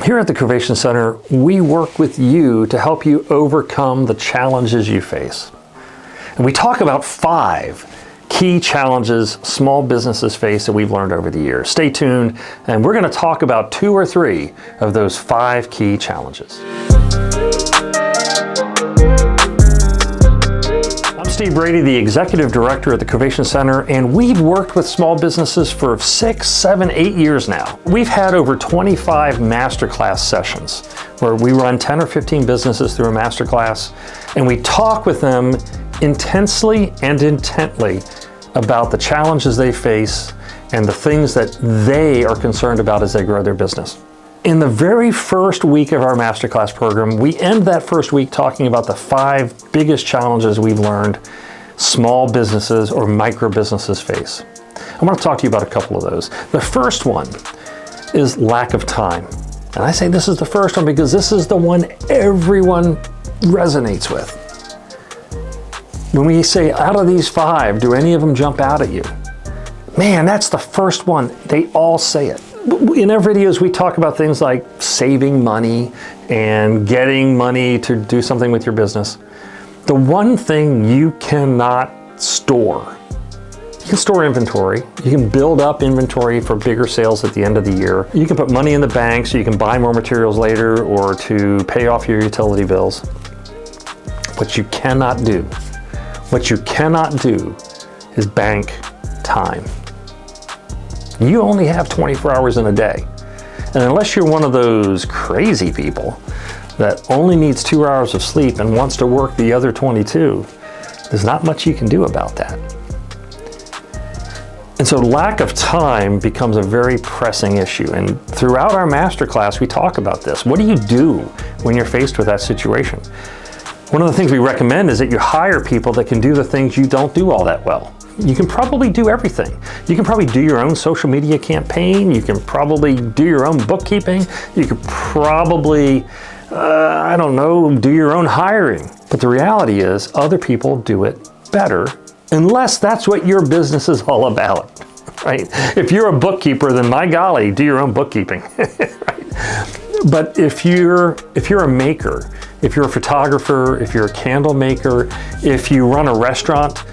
Here at the Covation Center, we work with you to help you overcome the challenges you face. And we talk about 5 key challenges small businesses face that we've learned over the years. Stay tuned, and we're going to talk about 2 or 3 of those 5 key challenges. I'm Steve Brady, the Executive Director at the Covation Center, and we've worked with small businesses for 6, 7, 8 years now. We've had over 25 masterclass sessions where we run 10 or 15 businesses through a masterclass, and we talk with them intensely and intently about the challenges they face and the things that they are concerned about as they grow their business. In the very first week of our masterclass program, we end that first week talking about the 5 biggest challenges we've learned small businesses or micro businesses face. I want to talk to you about a couple of those. The first one is lack of time. And I say this is the first one because this is the one everyone resonates with. When we say out of these 5, do any of them jump out at you? Man, that's the first one. They all say it. In our videos, we talk about things like saving money and getting money to do something with your business. The one thing you cannot store, you can store inventory. You can build up inventory for bigger sales at the end of the year. You can put money in the bank so you can buy more materials later or to pay off your utility bills. What you cannot do is bank time. You only have 24 hours in a day. And unless you're one of those crazy people that only needs 2 hours of sleep and wants to work the other 22, there's not much you can do about that. And so lack of time becomes a very pressing issue. And throughout our masterclass, we talk about this. What do you do when you're faced with that situation? One of the things we recommend is that you hire people that can do the things you don't do all that well. You can probably do everything. You can probably do your own social media campaign. You can probably do your own bookkeeping. You could probably, do your own hiring. But the reality is other people do it better unless that's what your business is all about, right? If you're a bookkeeper, then my golly, do your own bookkeeping, right? But if you're a maker, if you're a photographer, if you're a candle maker, if you run a restaurant,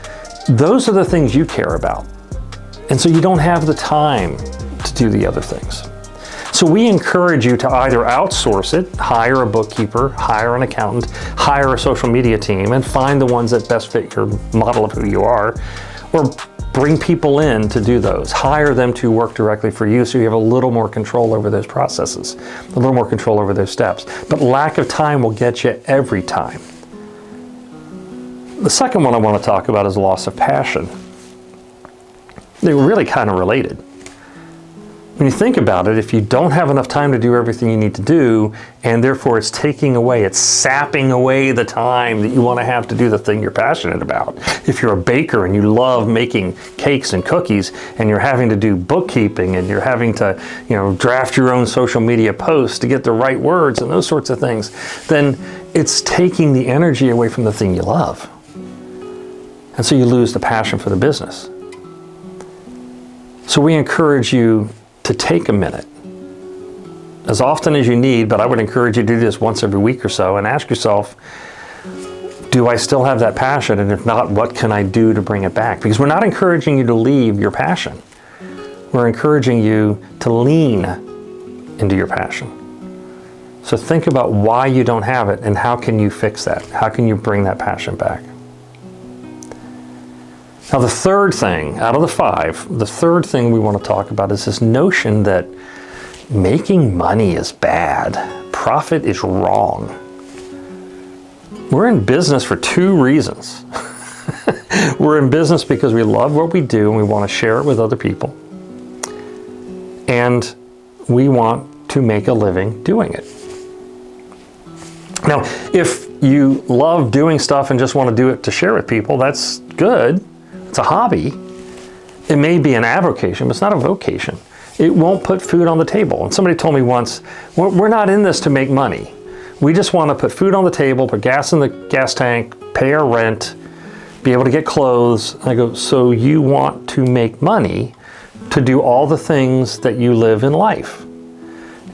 those are the things you care about. And so you don't have the time to do the other things. So we encourage you to either outsource it, hire a bookkeeper, hire an accountant, hire a social media team, and find the ones that best fit your model of who you are, or bring people in to do those. Hire them to work directly for you so you have a little more control over those processes, a little more control over those steps. But lack of time will get you every time. The second one I want to talk about is loss of passion. They're really kind of related. When you think about it, if you don't have enough time to do everything you need to do, and therefore it's sapping away the time that you want to have to do the thing you're passionate about. If you're a baker and you love making cakes and cookies, and you're having to do bookkeeping, and you're having to, draft your own social media posts to get the right words and those sorts of things, then it's taking the energy away from the thing you love. And so you lose the passion for the business. So we encourage you to take a minute, as often as you need, but I would encourage you to do this once every week or so, and ask yourself, do I still have that passion? And if not, what can I do to bring it back? Because we're not encouraging you to leave your passion. We're encouraging you to lean into your passion. So think about why you don't have it and how can you fix that? How can you bring that passion back? Now, the third thing, out of the 5, the third thing we want to talk about is this notion that making money is bad. Profit is wrong. We're in business for 2 reasons. We're in business because we love what we do and we want to share it with other people. And we want to make a living doing it. Now, if you love doing stuff and just want to do it to share with people, that's good. It's a hobby. It may be an avocation, but it's not a vocation. It won't put food on the table. And somebody told me once, we're not in this to make money. We just want to put food on the table, put gas in the gas tank, pay our rent, be able to get clothes. And I go, so you want to make money to do all the things that you live in life.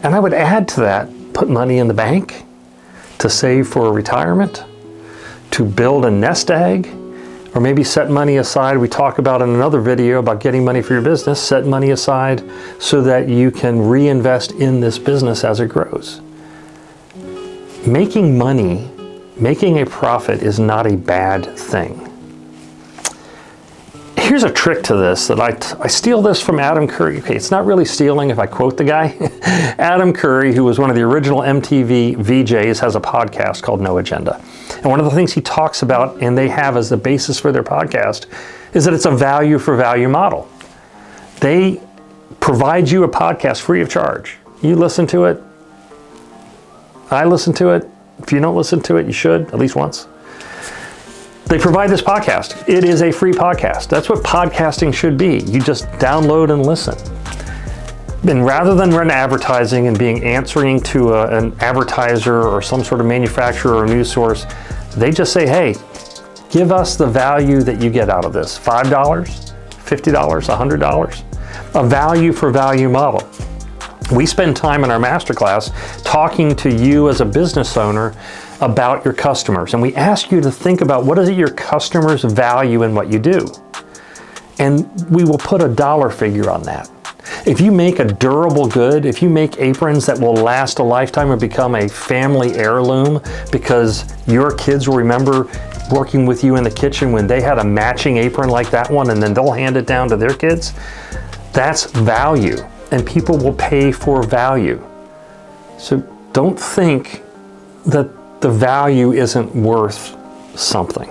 And I would add to that, put money in the bank to save for retirement, to build a nest egg, or maybe set money aside. We talk about in another video about getting money for your business, set money aside so that you can reinvest in this business as it grows. Making money, making a profit is not a bad thing. Here's a trick to this that I steal this from Adam Curry. Okay, it's not really stealing if I quote the guy. Adam Curry, who was one of the original MTV VJs, has a podcast called No Agenda. And one of the things he talks about, and they have as the basis for their podcast, is that it's a value for value model. They provide you a podcast free of charge. You listen to it. I listen to it. If you don't listen to it, you should, at least once. They provide this podcast. It is a free podcast. That's what podcasting should be. You just download and listen. And rather than run advertising and answering to an advertiser or some sort of manufacturer or news source, they just say, hey, give us the value that you get out of this. $5, $50, $100. A value for value model. We spend time in our masterclass talking to you as a business owner about your customers. And we ask you to think about what is it your customers value in what you do. And we will put a dollar figure on that. If you make a durable good, if you make aprons that will last a lifetime or become a family heirloom because your kids will remember working with you in the kitchen when they had a matching apron like that one and then they'll hand it down to their kids, that's value. And people will pay for value. So don't think that the value isn't worth something.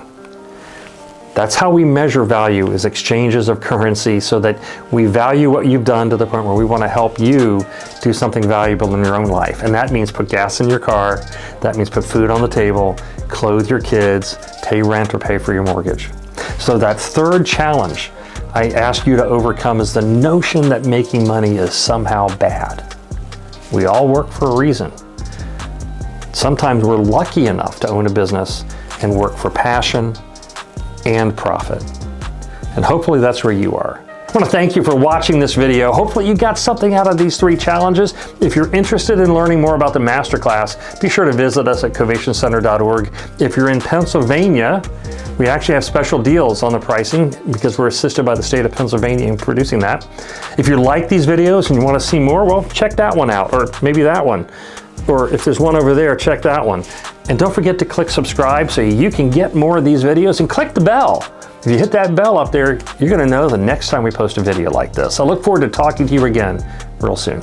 That's how we measure value, is exchanges of currency, so that we value what you've done to the point where we want to help you do something valuable in your own life. And that means put gas in your car, that means put food on the table, clothe your kids, pay rent or pay for your mortgage. So that third challenge I ask you to overcome is the notion that making money is somehow bad. We all work for a reason. Sometimes we're lucky enough to own a business and work for passion and profit. And hopefully that's where you are. I want to thank you for watching this video. Hopefully you got something out of these 3 challenges. If you're interested in learning more about the masterclass, be sure to visit us at covationcenter.org. If you're in Pennsylvania, we actually have special deals on the pricing because we're assisted by the state of Pennsylvania in producing that. If you like these videos and you want to see more, well, check that one out, or maybe that one. Or if there's one over there, check that one. And don't forget to click subscribe so you can get more of these videos, and click the bell. If you hit that bell up there, you're going to know the next time we post a video like this. I look forward to talking to you again real soon.